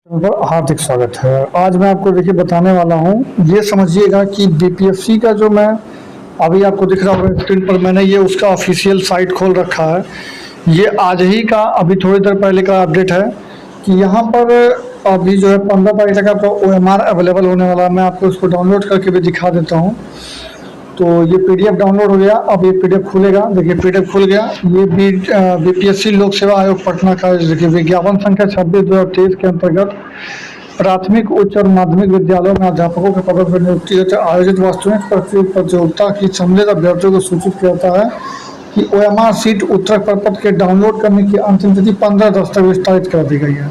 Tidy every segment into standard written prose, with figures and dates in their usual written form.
पर हार्दिक स्वागत है। आज मैं आपको देखिए बताने वाला हूँ। ये समझिएगा कि बीपीएससी का जो मैं अभी आपको दिख रहा होगा स्क्रीन पर, मैंने ये उसका ऑफिशियल साइट खोल रखा है। ये आज ही का अभी थोड़ी देर पहले का अपडेट है कि यहाँ पर अभी जो है 15 तारीख तक आपका OMR अवेलेबल होने वाला है। मैं आपको इसको डाउनलोड करके भी दिखा देता हूँ। तो ये पीडीएफ डाउनलोड हो गया। अब ये पीडीएफ खुलेगा। देखिए पीडीएफ खुल गया। ये बीपीएससी लोक सेवा आयोग पटना का देखिए विज्ञापन संख्या 26/2023 के अंतर्गत प्राथमिक उच्च और माध्यमिक विद्यालयों में अध्यापकों के पदों पर नियुक्ति हेतु आयोजित वास्तविक प्रतियोगिता की सम्मिलित अभ्यर्थियों को सूचित किया जाता है कि OMR सीट उत्तरक प्रपत्र के डाउनलोड करने की अंतिम तिथि 15/10 तक विस्तारित कर दी गई है।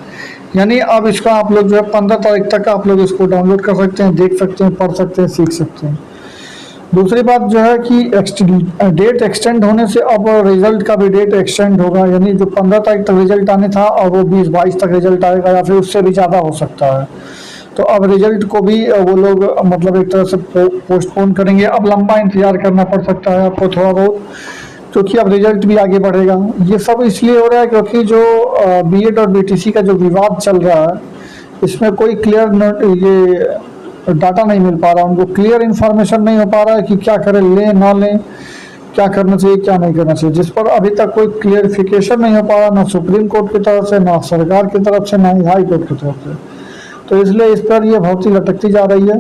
यानी अब इसका आप लोग जो है 15 तारीख तक आप लोग इसको डाउनलोड कर सकते हैं, देख सकते हैं, पढ़ सकते हैं, सीख सकते हैं। दूसरी बात जो है कि डेट एक्सटेंड होने से अब रिजल्ट का भी डेट एक्सटेंड होगा। यानी जो 15 तारीख तक रिजल्ट आने था और वो 20-22 तक रिजल्ट आएगा या फिर उससे भी ज़्यादा हो सकता है। तो अब रिजल्ट को भी वो लोग मतलब एक तरह से पोस्टपोन करेंगे। अब लंबा इंतजार करना पड़ सकता है आपको थोड़ा बहुत, क्योंकि अब रिजल्ट भी आगे बढ़ेगा। ये सब इसलिए हो रहा है क्योंकि जो बीएड और बीटीसी का जो विवाद चल रहा है, इसमें कोई क्लियर ये डाटा नहीं मिल पा रहा, उनको क्लियर इन्फॉर्मेशन नहीं हो पा रहा है कि क्या करें, लें ना लें, क्या करना चाहिए क्या नहीं करना चाहिए, जिस पर अभी तक कोई क्लियरिफिकेशन नहीं हो पा रहा, ना सुप्रीम कोर्ट की तरफ से, ना सरकार की तरफ से, ना ही हाई कोर्ट की तरफ से। तो इसलिए इस पर ये बहुत ही लटकती जा रही है।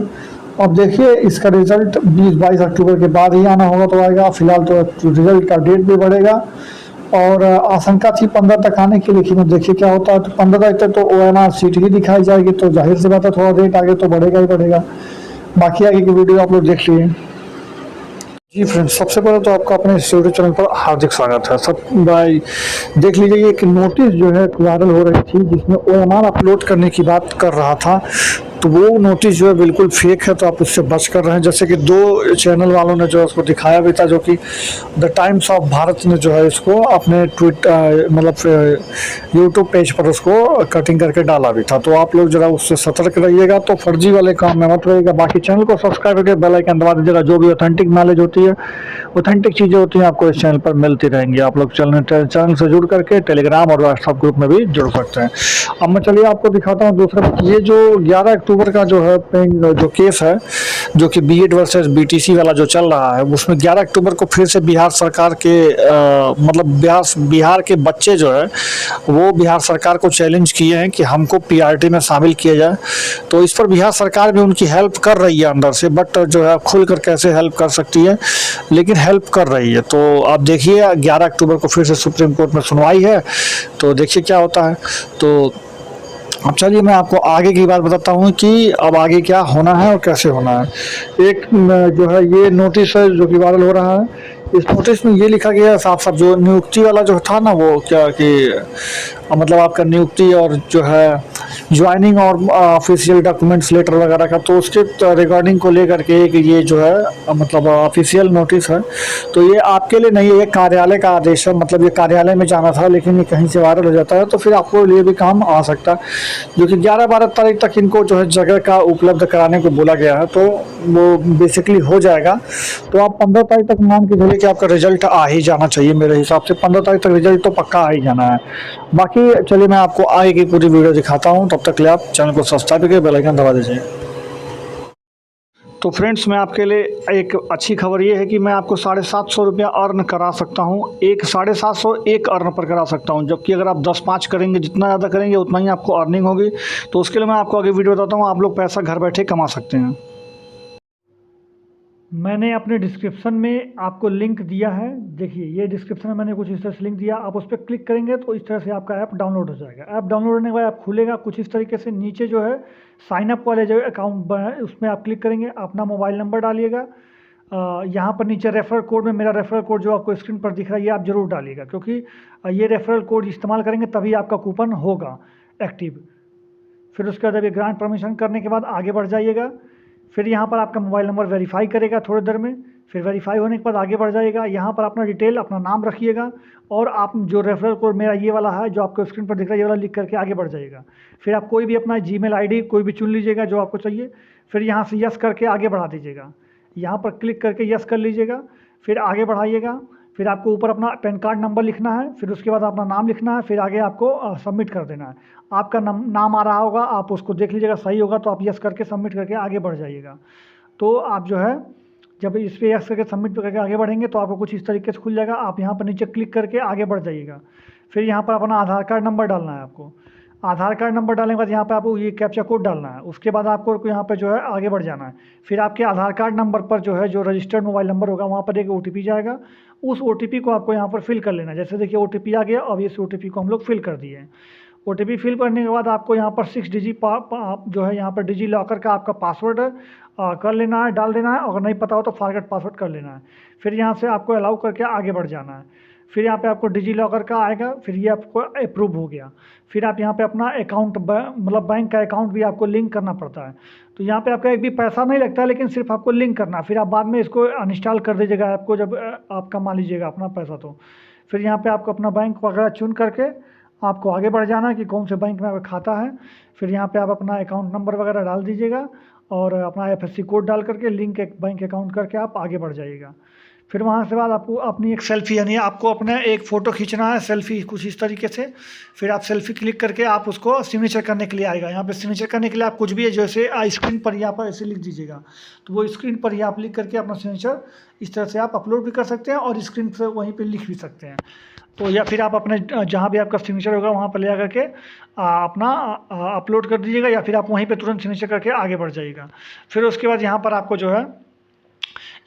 अब देखिए इसका रिजल्ट 20-22 अक्टूबर के बाद ही आना होगा तो आएगा। फिलहाल तो रिजल्ट का डेट भी बढ़ेगा और आशंका थी 15 तक आने की, लेकिन अब देखिए क्या होता है। तो 15 तारीख तक तो OMR सीट ही दिखाई जाएगी, तो जाहिर सी बात है थोड़ा डेट आगे तो बढ़ेगा ही बढ़ेगा। बाकी आगे की वीडियो आप लोग देख लिए। जी फ्रेंड्स, सबसे पहले तो आपका अपने इस यूट्यूब चैनल पर हार्दिक स्वागत है। सब भाई देख लीजिए, एक नोटिस जो है वायरल हो रही थी जिसमें OMR अपलोड करने की बात कर रहा था। तो वो नोटिस जो है बिल्कुल फेक है, तो आप उससे बच कर रहे हैं। जैसे कि 2 चैनल वालों ने जो है उसको दिखाया भी था, जो कि द टाइम्स ऑफ भारत ने जो है इसको अपने मतलब यूट्यूब पेज पर उसको कटिंग करके डाला भी था। तो आप लोग जरा उससे सतर्क रहिएगा, तो फर्जी वाले काम में मत रहिएगा। बाकी चैनल को सब्सक्राइब करके बेल आइकन दबा दीजिएगा। जो भी ऑथेंटिक नॉलेज होती है, ऑथेंटिक चीज़ें होती हैं, आपको इस चैनल पर मिलती रहेंगी। आप लोग चैनल से जुड़ करके टेलीग्राम और व्हाट्सएप ग्रुप में भी जुड़ सकते हैं। अब मैं चलिए आपको दिखाता हूँ दूसरा। ये जो 11 अक्टूबर का जो है जो केस है, जो कि बीएड वर्सेस बीटीसी वाला जो चल रहा है, उसमें 11 अक्टूबर को फिर से बिहार सरकार के मतलब बिहार के बच्चे जो है वो बिहार सरकार को चैलेंज किए हैं कि हमको पीआरटी में शामिल किया जाए। तो इस पर बिहार सरकार भी उनकी हेल्प कर रही है अंदर से, बट जो है खुलकर कैसे हेल्प कर सकती है, लेकिन हेल्प कर रही है। तो आप देखिए 11 अक्टूबर को फिर से सुप्रीम कोर्ट में सुनवाई है, तो देखिए क्या होता है। तो अब चलिए मैं आपको आगे की बात बताता हूँ कि अब आगे क्या होना है और कैसे होना है। एक जो है ये नोटिस है जो कि वायरल हो रहा है। इस नोटिस में ये लिखा गया है साफ साफ, जो नियुक्ति वाला जो था ना, वो क्या कि मतलब आपका नियुक्ति और जो है ज्वाइनिंग और ऑफिशियल डॉक्यूमेंट्स लेटर वगैरह का, तो उसके रिकॉर्डिंग को लेकर के एक ये जो है मतलब ऑफिशियल नोटिस है। तो ये आपके लिए नहीं है, ये कार्यालय का आदेश है। मतलब ये कार्यालय में जाना था, लेकिन ये कहीं से वायरल हो जाता है तो फिर आपको लिए भी काम आ सकता है। जो कि 11-12 तारीख तक इनको जो है जगह का उपलब्ध कराने को बोला गया है, तो वो बेसिकली हो जाएगा। तो आप 15 तारीख तक मान के चलिए कि आपका रिजल्ट आ ही जाना चाहिए। मेरे हिसाब से 15 तारीख तक रिजल्ट तो पक्का आ ही जाना है। बाकी चलिए मैं आपको आगे की पूरी वीडियो दिखाता हूँ। तब तक के लिए आप चैनल को सब्सक्राइब करके बेल आइकन दबा दीजिए। तो फ्रेंड्स, मैं आपके लिए एक अच्छी खबर ये है कि मैं आपको 750 रुपया अर्न करा सकता हूँ। 750 एक अर्न पर करा सकता हूँ, जबकि अगर आप 10-5 करेंगे, जितना ज़्यादा करेंगे उतना ही आपको अर्निंग होगी। तो उसके लिए मैं आपको आगे वीडियो बताता हूँ, आप लोग पैसा घर बैठे कमा सकते हैं। मैंने अपने डिस्क्रिप्शन में आपको लिंक दिया है। देखिए ये डिस्क्रिप्शन में मैंने कुछ इस तरह से लिंक दिया, आप उस पर क्लिक करेंगे तो इस तरह से आपका ऐप डाउनलोड हो जाएगा। ऐप डाउनलोड होने के बाद आप खुलेगा कुछ इस तरीके से। नीचे जो है साइनअप वाले जो अकाउंट है उसमें आप क्लिक करेंगे, अपना मोबाइल नंबर डालिएगा। यहाँ पर नीचे रेफरल कोड में मेरा रेफरल कोड जो आपको स्क्रीन पर दिख रहा है ये आप ज़रूर डालिएगा, क्योंकि ये रेफरल कोड इस्तेमाल करेंगे तभी आपका कूपन होगा एक्टिव। फिर उसके बाद ये ग्रांट परमिशन करने के बाद आगे बढ़ जाइएगा। फिर यहाँ पर आपका मोबाइल नंबर वेरीफाई करेगा थोड़ी देर में। फिर वेरीफाई होने के बाद आगे बढ़ जाएगा। यहाँ पर अपना डिटेल, अपना नाम रखिएगा और आप जो रेफरल कोड मेरा ये वाला है जो आपको स्क्रीन पर दिख रहा है ये वाला लिख करके आगे बढ़ जाइएगा। फिर आप कोई भी अपना जीमेल आईडी कोई भी चुन लीजिएगा जो आपको चाहिए। फिर यहाँ से यस करके आगे बढ़ा दीजिएगा। यहाँ पर क्लिक करके यस कर लीजिएगा, फिर आगे बढ़ाइएगा। फिर आपको ऊपर अपना पैन कार्ड नंबर लिखना है, फिर उसके बाद अपना नाम लिखना है, फिर आगे आपको सबमिट कर देना है। आपका नाम आ रहा होगा, आप उसको देख लीजिएगा, सही होगा तो आप यस करके सबमिट करके आगे बढ़ जाइएगा। तो आप जो है जब इस पर यस करके सबमिट करके आगे बढ़ेंगे तो आपको कुछ इस तरीके से खुल जाएगा। आप यहाँ पर नीचे क्लिक करके आगे बढ़ जाइएगा। फिर यहाँ पर अपना आधार कार्ड नंबर डालना है आपको। आधार कार्ड नंबर डालने के बाद यहाँ पे आपको ये कैप्चा कोड डालना है। उसके बाद आपको यहाँ पे जो है आगे बढ़ जाना है। फिर आपके आधार कार्ड नंबर पर जो है जो रजिस्टर्ड मोबाइल नंबर होगा वहाँ पर एक OTP जाएगा। उस OTP को आपको यहाँ पर फिल कर लेना है। जैसे देखिए OTP आ गया, अब इस OTP को हम लोग फिल कर दिए हैं। OTP फिल करने के बाद आपको यहाँ पर 6 डिजिट जो है यहाँ पर डिजी लॉकर का आपका पासवर्ड कर लेना है, डाल देना है। अगर नहीं पता हो तो फॉरगेट पासवर्ड कर लेना है। फिर यहाँ से आपको अलाउ करके आगे बढ़ जाना है। फिर यहाँ पे आपको डिजी लॉकर का आएगा, फिर ये आपको अप्रूव हो गया। फिर आप यहाँ पे अपना अकाउंट मतलब बैंक का अकाउंट भी आपको लिंक करना पड़ता है। तो यहाँ पे आपका एक भी पैसा नहीं लगता है, लेकिन सिर्फ आपको लिंक करना। फिर आप बाद में इसको अनइंस्टॉल कर दीजिएगा आपको जब आप कमा लीजिएगा अपना पैसा। तो फिर यहाँ पे आपको अपना बैंक वगैरह चुन करके आपको आगे बढ़ जाना है कि कौन से बैंक में आपका खाता है। फिर यहाँ पे आप अपना अकाउंट नंबर वगैरह डाल दीजिएगा और अपना FSC कोड डाल करके लिंक एक बैंक अकाउंट करके आप आगे बढ़ जाइएगा। फिर वहाँ से बाद आपको अपनी एक सेल्फ़ी यानी आपको अपना एक फ़ोटो खींचना है, सेल्फ़ी कुछ इस तरीके से। फिर आप सेल्फ़ी क्लिक करके आप उसको सिग्नेचर करने के लिए आएगा। यहाँ पे सिग्नेचर करने के लिए आप कुछ भी है जैसे स्क्रीन पर यहाँ पर ऐसे लिख दीजिएगा। तो वो स्क्रीन पर ही आप लिख करके अपना सिग्नेचर इस तरह से आप अपलोड भी कर सकते हैं और स्क्रीन से वहीं पर लिख भी सकते हैं। तो या फिर आप अपने जहाँ भी आपका सिग्नेचर होगा वहाँ पर ले जा करके अपना अपलोड कर दीजिएगा, या फिर आप वहीं पे तुरंत सिग्नेचर करके आगे बढ़ जाइएगा। फिर उसके बाद यहाँ पर आपको जो है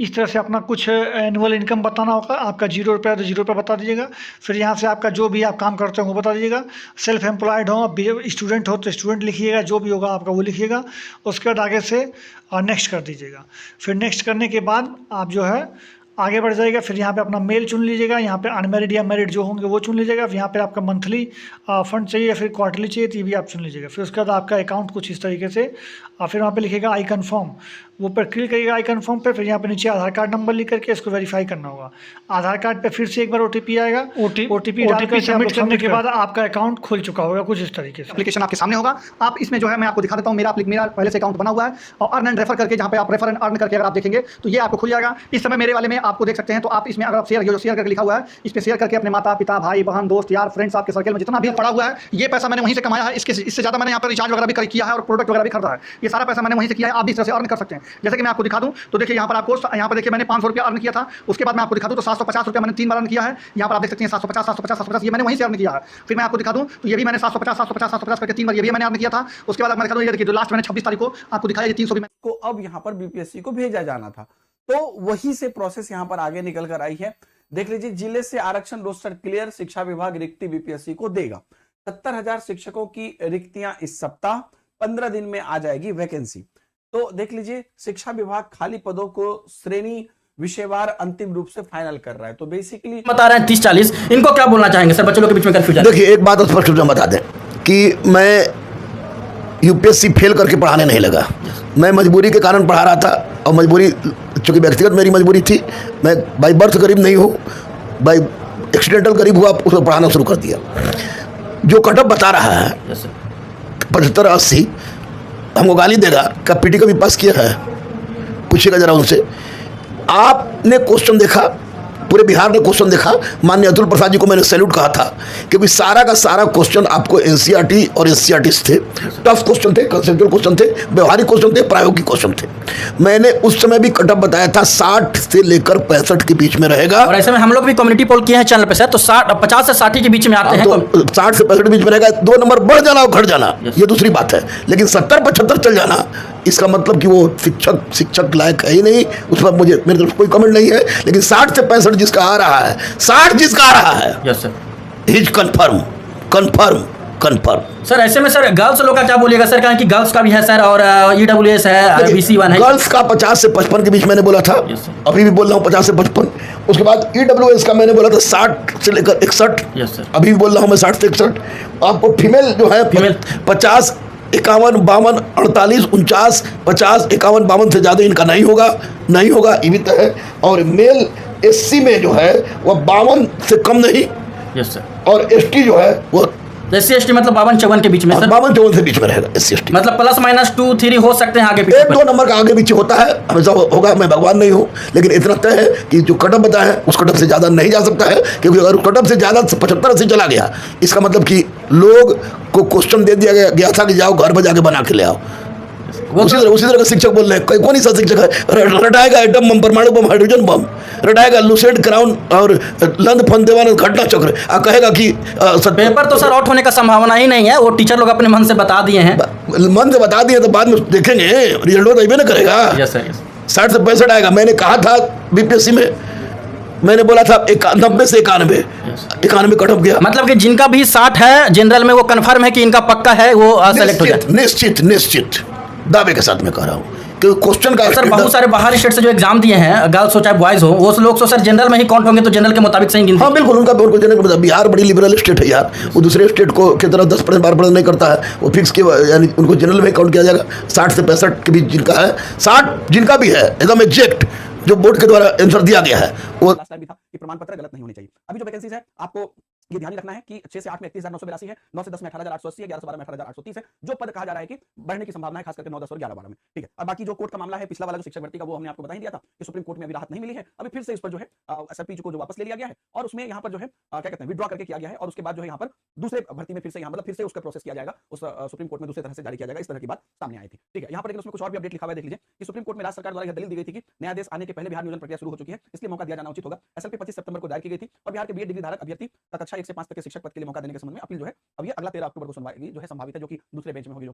इस तरह से अपना कुछ एनुअल इनकम बताना होगा। आपका 0 रुपया तो 0 रुपया बता दीजिएगा। फिर यहाँ से आपका जो भी आप काम करते हो वो बता दीजिएगा। सेल्फ एम्प्लॉयड हो, स्टूडेंट हो तो स्टूडेंट लिखिएगा, जो भी होगा आपका वो लिखिएगा। उसके बाद आगे से नेक्स्ट कर दीजिएगा। फिर नेक्स्ट करने के बाद आप जो है आगे बढ़ जाएगा। फिर यहाँ पे अपना मेल चुन लीजिएगा, यहाँ पे अनमेरिड या मैरिड जो होंगे वो चुन लीजिएगा। फिर यहाँ पे आपका मंथली फंड चाहिए या फिर क्वार्टरली चाहिए तो ये भी आप चुन लीजिएगा। फिर उसके बाद आपका अकाउंट कुछ इस तरीके से फिर वहाँ पे लिखेगा आई कन्फर्म, वो पर क्लिक करिएगा आई कन्फर्म पे। फिर यहाँ पे नीचे आधार कार्ड नंबर लिख करके इसको वेरीफाई करना होगा। आधार कार्ड पे फिर से एक बार OTP आएगा। OTP सबमिट करने के बाद आपका अकाउंट खुल चुका होगा कुछ इस तरीके से। एप्लीकेशन आपके सामने होगा। आप इसमें जो है मैं आपको दिखा देता हूँ, मेरा पहले से अकाउंट बना हुआ है और अर्न एंड रेफर करके जहाँ पे आप रेफर एंड अर्न करके अगर आप देखेंगे तो ये आपको खुल जाएगा। इस समय मेरे वाले में आपको देख सकते हैं। तो आप इसमें अगर आप शेयर करके लिखा हुआ है, इस पर शेयर करके अपने माता पिता भाई बहन दोस्त यार फ्रेंड्स आपके सर्कल में जितना भी पड़ा हुआ है ये पैसा मैंने वहीं से कमाया है। इससे ज़्यादा मैंने यहाँ पर रिचार्ज वगैरह भी किया है और प्रोडक्ट वगैरह भी खरीदा है। ये सारा पैसा मैंने वहीं से किया है। आप भी इस तरह से अर्न कर सकते हैं। जैसे कि मैं आपको दिखा दूं तो देखिए यहाँ पर आपको यहाँ पर देखिए मैंने 500 रुपया अर्न किया था। उसके बाद मैं आपको दिखा दूं तो 750 रुपया मैंने 3 बार अर्न किया है। यहाँ पर आप देख सकते हैं 750 ये मैंने वहीं से अर्न किया है। फिर मैं आपको दिखा दूं तो ये भी मैंने 750 करके 3 बार ये भी मैंने अर्न किया था। उसके बाद मैं दिखा दूं ये देखिए जो लास्ट मैंने 26 तारीख को आपको दिखाया 300 भी को अब यहाँ पर BPSC को भेजा जाना था। तो वही से प्रोसेस यहाँ पर आगे निकल कर आई है। देख लीजिए, जिले से आरक्षण रोस्टर क्लियर, शिक्षा विभाग रिक्ति BPSC को देगा। 70,000 शिक्षकों की रिक्तियां इस सप्ताह, 15 दिन में आ जाएगी वैकेंसी। तो देख लीजिए, शिक्षा विभाग खाली पदों को श्रेणी विषयवार अंतिम रूप से फाइनल कर रहा है। तो बेसिकली बता रहे हैं 30-40, इनको क्या बोलना चाहेंगे सर? बच्चों लोग के बीच में कंफ्यूजन। देखिए, एक बात स्पष्ट रूप से बता दें कि मैं UPSC फेल करके पढ़ाने नहीं लगा। मैं मजबूरी के कारण पढ़ा रहा था और मजबूरी चूंकि व्यक्तिगत मेरी मजबूरी थी। मैं बाई बर्थ गरीब नहीं हूँ, बाई एक्सीडेंटल गरीब हुआ, उसको पढ़ाना शुरू कर दिया। जो कटअप बता रहा है 75-80, हमको गाली देगा। क्या PT का भी पास किया है? पूछिएगा जरा उनसे। आपने क्वेश्चन देखा, पूरे बिहार ने क्वेश्चन देखा। माननीय अतुल प्रसाद जी को मैंने सैल्यूट कहा था क्योंकि सारा का सारा क्वेश्चन आपको NCERT और SCERT थे। टफ क्वेश्चन थे, कंसेप्चुअल क्वेश्चन थे, व्यवहारिक क्वेश्चन थे, प्रायोगिक क्वेश्चन थे। मैंने उस समय भी कटअप बताया था 60 से लेकर 65 के बीच में रहेगा। और ऐसे में हम लोग भी कम्युनिटी पोल किए हैं चैनल पे सर, तो 50 से 60 के बीच में आते हैं। तो 60 से 65 के बीच में रहेगा। 2 नंबर बढ़ जाना और घट जाना ये दूसरी बात है, लेकिन 70-75 चल जाना इसका मतलब कि वो शिक्षक लायक है ही नहीं। उस पर मेरे तरफ कोई कमेंट नहीं है। लेकिन 60 से 65 जिसका आ रहा है, 60 जिसका आ रहा है, yes sir, is confirm. Sir ऐसे में सर गर्ल्स लोग का क्या बोलिएगा सर? कारण कि गर्ल्स का भी है सर और EWS है, BC1 है। गर्ल्स का 50 से 55 के बीच मैंने बोला था, अभी भी बोल रहा हूँ 50 से 55। उसके बाद EWS का मैंने बोला था 60 से लेकर 61, अभी भी बोल रहा हूँ मैं 60 से 61। आपको फीमेल जो है 50, 51, 52, 48, 49, 50, 51, 52 से ज़्यादा इनका नहीं होगा, ये भी तय है। और मेल SC में जो है वह 52 से कम नहीं, यस सर, और ST जो है वह तो SC/ST मतलब 52-54 के बीच में सर, 52-54 से बीच में रहेगा SC/ST। मतलब +-2-3 हो सकते हैं आगे पीछे एक दो नंबर का आगे पीछे होता है, हमेशा होगा, मैं भगवान नहीं हूँ, लेकिन इतना तय है कि जो कटअप बताया है उस कटअप से ज़्यादा नहीं जा सकता है, क्योंकि अगर कटअप से ज़्यादा 75-80 चला गया, इसका मतलब कि लोग को क्वेश्चन दे दिया गया था कि जाओ घर पर जाके बना के ले आओ। उसी तरह का शिक्षक बोल रहे हैं, कौन ही सा शिक्षक है, रटाएगा एटम बम, परमाणु बम, हाइड्रोजन बम, रटाएगा लूसेड क्राउन और लंद फंदेवान घटना चक्र, कहेगा कि पेपर तो सर आउट होने का संभावना ही नहीं है, वो टीचर लोग अपने मन से बता दिए हैं। मन से बता दिए तो बाद में देखेंगे, रिजल्ट तो अभी ना करेगा। यस सर, 60 से 65 आएगा। मैंने कहा था बीपीएससी में, मैंने बोला था 90 से 91 कट ऑफ गया। मतलब कि जिनका भी 60 है जनरल में वो कंफर्म है कि इनका पक्का है, वो सेलेक्ट हो जाए। निश्चित दावे के साथ मैं कह रहा हूँ कि क्वेश्चन का सर बहुत सारे बाहर स्टेट से जो एग्जाम दिए हैं, गर्ल्स हो चाहे बॉयज हो, वो लोग तो सर जनरल में ही काउंट होंगे, तो जनरल के मुताबिक सही गिनती। हाँ बिल्कुल, उनको जनरल, बिहार बड़ी लिबरल स्टेट है यार, वो दूसरे स्टेट को की तरह 10% 12% नहीं करता है, वो फिक्स के यानी उनको जनरल में काउंट किया जाएगा। 60 से 65 के बीच जिनका है, 60 जिनका भी है एकदम एग्जैक्ट जो बोर्ड के द्वारा आंसर दिया गया है, वो लास्ट टाइम भी था कि प्रमाण पत्र गलत नहीं होने चाहिए। अभी जो वैकेंसीज है आपको ये ध्यान रखना है कि 6 से 8 में 31,982 है, 9 से 10 में 18,880 है, 11 से 12 में 18,830 है। जो पद कहा जा रहा है कि बढ़ने की संभावना है, खास करके 9, 10 और 11, 12 में, ठीक है। और बाकी जो कोर्ट का मामला है, पिछला वाला जो शिक्षक भर्ती का, वो हमने आपको बता ही दिया था कि सुप्रीम कोर्ट में अभी राहत नहीं मिली है, अभी फिर से इस पर जो है SRP को जो वापस ले लिया गया है, और उसमें यहाँ पर जो है क्या कहते हैं, विड्रॉ करके किया गया है, और उसके बाद जो है यहाँ पर दूसरे भर्ती में फिर से यहाँ मतलब फिर से उसका प्रोसेस किया जाएगा, उस सुप्रीम कोर्ट में दूसरे तरह से जारी किया जाएगा। इस तरह की बात सामने आई थी, ठीक है। यहाँ पर लेकिन उसमें कुछ और भी अपडेट लिखा हुआ है, देख लीजिए कि सुप्रीम कोर्ट में राज्य सरकार द्वारा यह दलील दी गई थी कि न्यायाधीश आने के पहले बिहार नियोजन प्रक्रिया शुरू हो चुकी है, इसलिए मौका दिया जाना उचित होगा। SLP 25 सितंबर को दायर की गई थी, और बिहार के बीएड डिग्री धारक अभ्यर्थी कक्षा 1 से 5 तक के शिक्षक पद के लिए मौका देने के संबंध में अपील जो है अब ये अगला 13 अक्टूबर को सुनवाई जो है संभावित है, जो कि दूसरे बेंच में होगी।